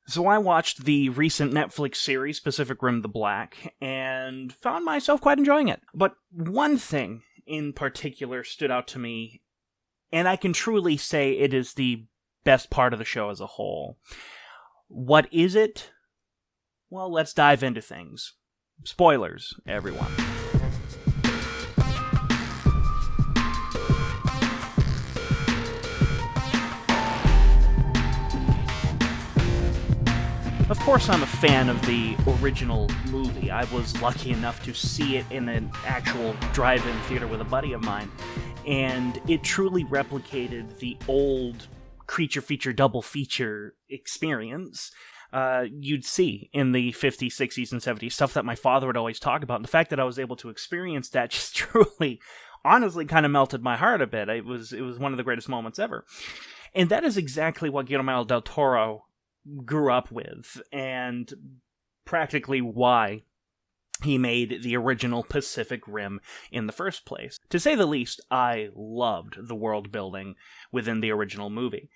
So I watched the recent Netflix series, Pacific Rim the Black, and found myself quite enjoying it. But one thing in particular stood out to me, and I can truly say it is the best part of the show as a whole. What is it? Well, let's dive into things. Spoilers, everyone. Of course, I'm a fan of the original movie. I was lucky enough to see it in an actual drive-in theater with a buddy of mine, and it truly replicated the old creature feature double feature experience you'd see in the 50s, 60s, and 70s, stuff that my father would always talk about. And the fact that I was able to experience that just truly, honestly, kind of melted my heart a bit. It was one of the greatest moments ever. And that is exactly what Guillermo del Toro grew up with, and practically why he made the original Pacific Rim in the first place. To say the least, I loved the world building within the original movie.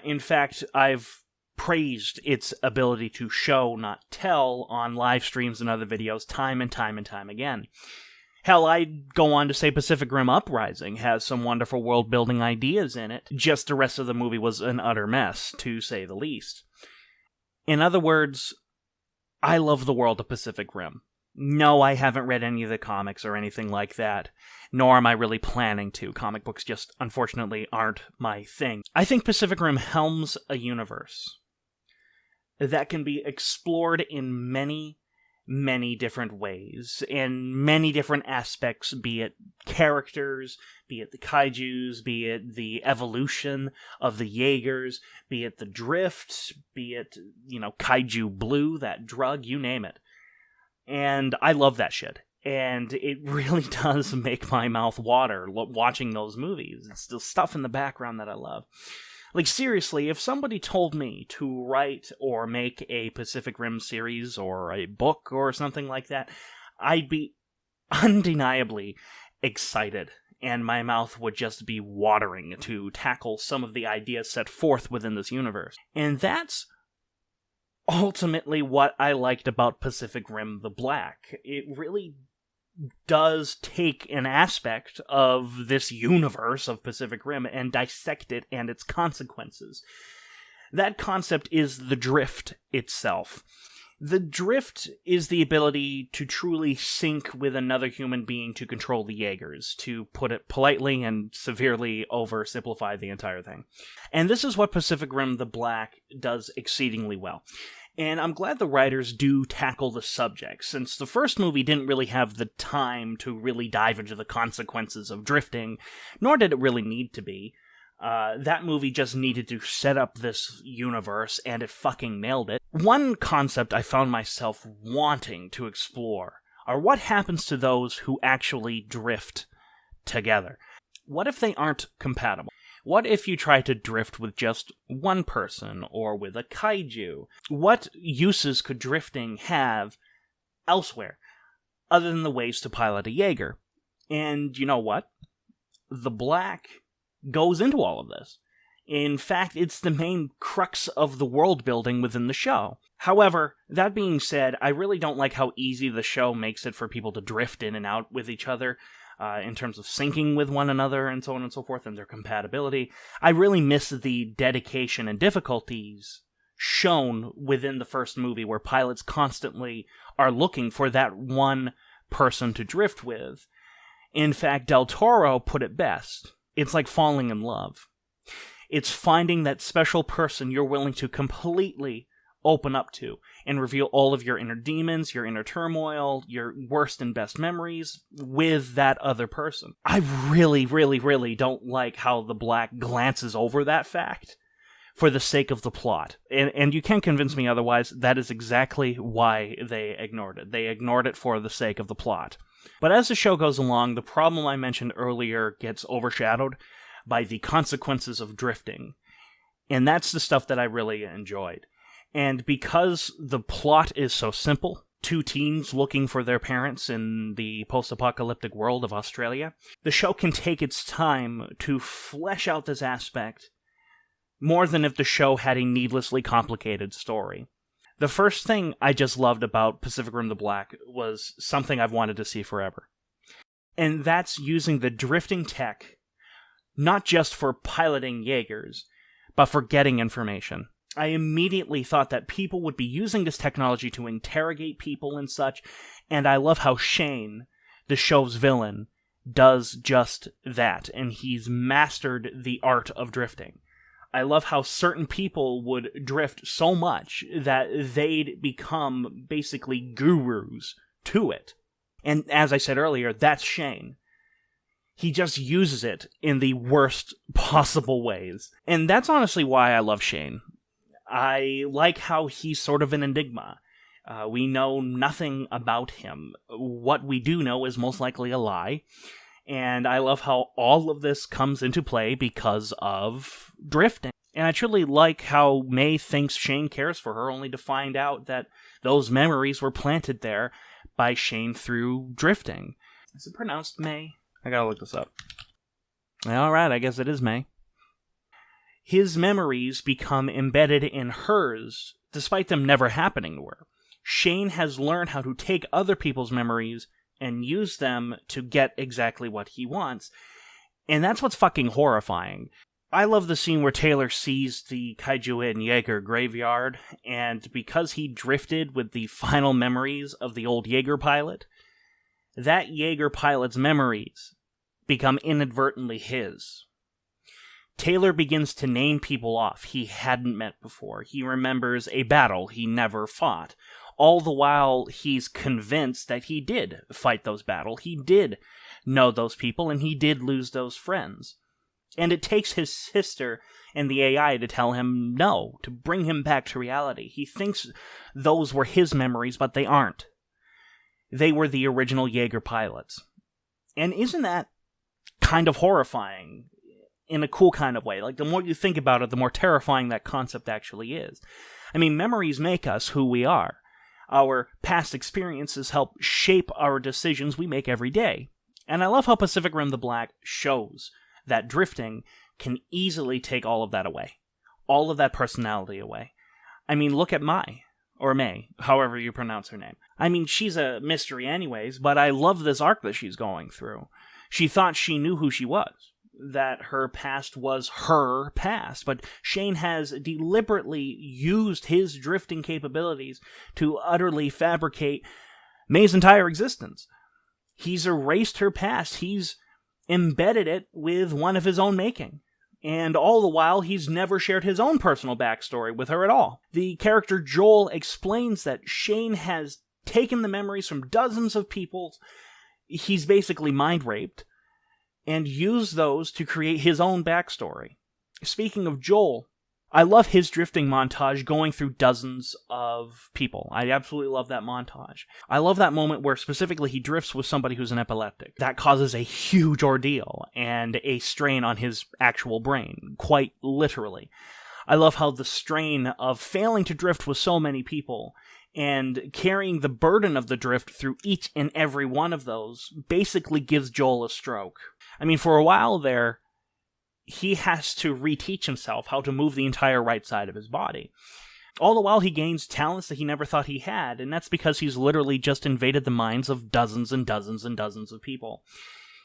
In fact, I've praised its ability to show, not tell, on live streams and other videos time and time and time again. Hell, I'd go on to say Pacific Rim Uprising has some wonderful world-building ideas in it, just the rest of the movie was an utter mess, to say the least. In other words, I love the world of Pacific Rim. No, I haven't read any of the comics or anything like that, nor am I really planning to. Comic books just, unfortunately, aren't my thing. I think Pacific Rim helms a universe that can be explored in many, many different ways, in many different aspects, be it characters, be it the kaijus, be it the evolution of the Jaegers, be it the drift, be it, Kaiju Blue, that drug, you name it. And I love that shit. And it really does make my mouth water watching those movies. It's the stuff in the background that I love. Like, seriously, if somebody told me to write or make a Pacific Rim series or a book or something like that, I'd be undeniably excited, and my mouth would just be watering to tackle some of the ideas set forth within this universe. And that's ultimately what I liked about Pacific Rim the Black. It really does take an aspect of this universe of Pacific Rim and dissect it and its consequences. That concept is the drift itself. The drift is the ability to truly sync with another human being to control the Jaegers, to put it politely and severely oversimplify the entire thing. And this is what Pacific Rim the Black does exceedingly well. And I'm glad the writers do tackle the subject, since the first movie didn't really have the time to really dive into the consequences of drifting, nor did it really need to be. That movie just needed to set up this universe, and it fucking nailed it. One concept I found myself wanting to explore are what happens to those who actually drift together. What if they aren't compatible? What if you try to drift with just one person, or with a kaiju? What uses could drifting have elsewhere, other than the ways to pilot a Jaeger? And you know what? The Black goes into all of this. In fact, it's the main crux of the world building within the show. However, that being said, I really don't like how easy the show makes it for people to drift in and out with each other, in terms of syncing with one another and so on and so forth, and their compatibility. I really miss the dedication and difficulties shown within the first movie, where pilots constantly are looking for that one person to drift with. In fact, Del Toro put it best. It's like falling in love. It's finding that special person you're willing to completely open up to and reveal all of your inner demons, your inner turmoil, your worst and best memories with that other person. I really, really, really don't like how the Black glances over that fact for the sake of the plot. And you can't convince me otherwise. That is exactly why they ignored it. They ignored it for the sake of the plot. But as the show goes along, the problem I mentioned earlier gets overshadowed by the consequences of drifting. And that's the stuff that I really enjoyed. And because the plot is so simple, two teens looking for their parents in the post-apocalyptic world of Australia, the show can take its time to flesh out this aspect more than if the show had a needlessly complicated story. The first thing I just loved about Pacific Rim: The Black was something I've wanted to see forever. And that's using the drifting tech, not just for piloting Jaegers, but for getting information. I immediately thought that people would be using this technology to interrogate people and such, and I love how Shane, the show's villain, does just that, and he's mastered the art of drifting. I love how certain people would drift so much that they'd become basically gurus to it. And as I said earlier, that's Shane. He just uses it in the worst possible ways. And that's honestly why I love Shane. I like how he's sort of an enigma. We know nothing about him. What we do know is most likely a lie. And I love how all of this comes into play because of drifting. And I truly like how May thinks Shane cares for her, only to find out that those memories were planted there by Shane through drifting. Is it pronounced May? I gotta look this up. Alright, I guess it is May. His memories become embedded in hers, despite them never happening to her. Shane has learned how to take other people's memories and use them to get exactly what he wants. And that's what's fucking horrifying. I love the scene where Taylor sees the Kaiju in Jaeger graveyard, and because he drifted with the final memories of the old Jaeger pilot, that Jaeger pilot's memories become inadvertently his. Taylor begins to name people off he hadn't met before. He remembers a battle he never fought. All the while, he's convinced that he did fight those battles. He did know those people, and he did lose those friends. And it takes his sister and the AI to tell him no, to bring him back to reality. He thinks those were his memories, but they aren't. They were the original Jaeger pilots. And isn't that kind of horrifying in a cool kind of way? Like, the more you think about it, the more terrifying that concept actually is. I mean, memories make us who we are. Our past experiences help shape our decisions we make every day. And I love how Pacific Rim: The Black shows that drifting can easily take all of that away. All of that personality away. I mean, look at Mai. Or May, however you pronounce her name. I mean, she's a mystery anyways, but I love this arc that she's going through. She thought she knew who she was, that her past was her past, but Shane has deliberately used his drifting capabilities to utterly fabricate May's entire existence. He's erased her past, he's embedded it with one of his own making. And all the while, he's never shared his own personal backstory with her at all. The character Joel explains that Shane has taken the memories from dozens of people he's basically mind-raped, and used those to create his own backstory. Speaking of Joel, I love his drifting montage going through dozens of people. I absolutely love that montage. I love that moment where specifically he drifts with somebody who's an epileptic. That causes a huge ordeal and a strain on his actual brain, quite literally. I love how the strain of failing to drift with so many people and carrying the burden of the drift through each and every one of those basically gives Joel a stroke. I mean, for a while there, he has to reteach himself how to move the entire right side of his body. All the while he gains talents that he never thought he had, and that's because he's literally just invaded the minds of dozens and dozens and dozens of people.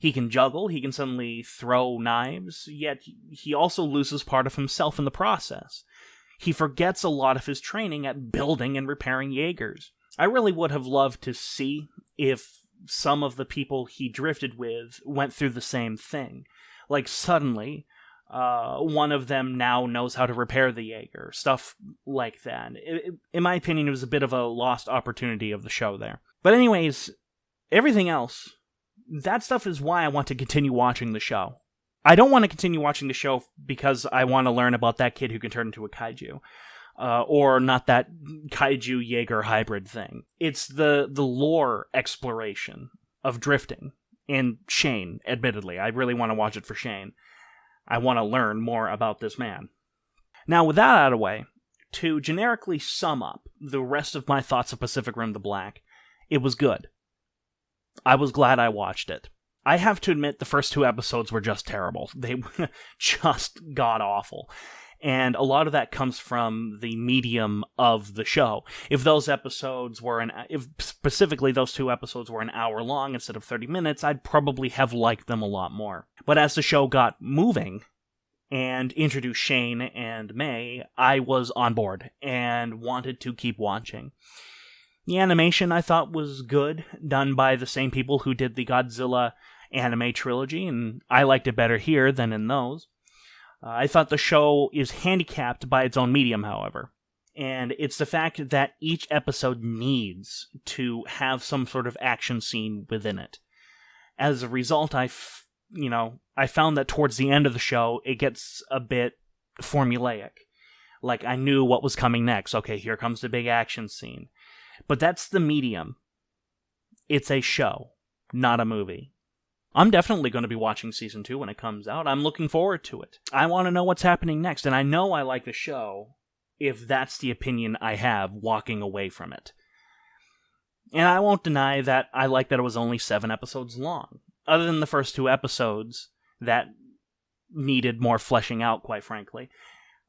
He can juggle, he can suddenly throw knives, yet he also loses part of himself in the process. He forgets a lot of his training at building and repairing Jaegers. I really would have loved to see if some of the people he drifted with went through the same thing. Like, suddenly, one of them now knows how to repair the Jaeger. Stuff like that. In my opinion, it was a bit of a lost opportunity of the show there. But anyways, everything else, that stuff is why I want to continue watching the show. I don't want to continue watching the show because I want to learn about that kid who can turn into a kaiju. Or not that kaiju Jaeger hybrid thing. It's the lore exploration of drifting. And Shane, admittedly. I really want to watch it for Shane. I want to learn more about this man. Now, with that out of the way, to generically sum up the rest of my thoughts of Pacific Rim: The Black, it was good. I was glad I watched it. I have to admit the first 2 episodes were just terrible. They were just god-awful. And a lot of that comes from the medium of the show. If those episodes were if specifically those 2 episodes were an hour long instead of 30 minutes, I'd probably have liked them a lot more. But as the show got moving and introduced Shane and May, I was on board and wanted to keep watching. The animation I thought was good, done by the same people who did the Godzilla anime trilogy, and I liked it better here than in those. I thought the show is handicapped by its own medium, however. And it's the fact that each episode needs to have some sort of action scene within it. As a result, I found that towards the end of the show, it gets a bit formulaic. Like, I knew what was coming next. Okay, here comes the big action scene. But that's the medium. It's a show, not a movie. I'm definitely going to be watching Season 2 when it comes out. I'm looking forward to it. I want to know what's happening next, and I know I like the show if that's the opinion I have walking away from it. And I won't deny that I like that it was only 7 episodes long. Other than the first 2 episodes that needed more fleshing out, quite frankly.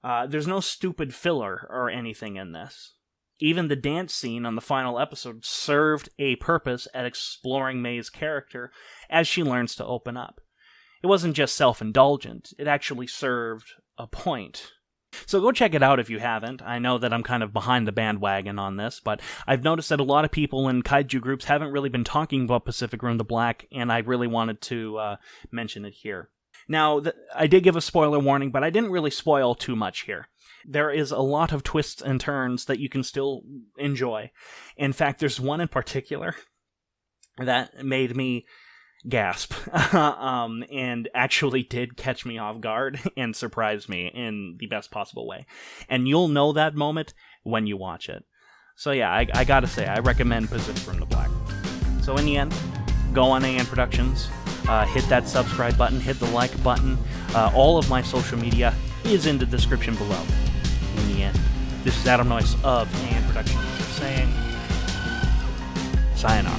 There's no stupid filler or anything in this. Even the dance scene on the final episode served a purpose at exploring May's character as she learns to open up. It wasn't just self-indulgent, it actually served a point. So go check it out if you haven't. I know that I'm kind of behind the bandwagon on this, but I've noticed that a lot of people in kaiju groups haven't really been talking about Pacific Rim: The Black, and I really wanted to mention it here. Now, I did give a spoiler warning, but I didn't really spoil too much here. There is a lot of twists and turns that you can still enjoy. In fact, there's one in particular that made me gasp, and actually did catch me off guard and surprise me in the best possible way. And you'll know that moment when you watch it. So yeah, I gotta say, I recommend Pacific Rim: The Black. So in the end, go on AN Productions, hit that subscribe button, hit the like button. All of my social media is in the description below. In the end, this is Adam Noyce of AN Productions saying, sayonara.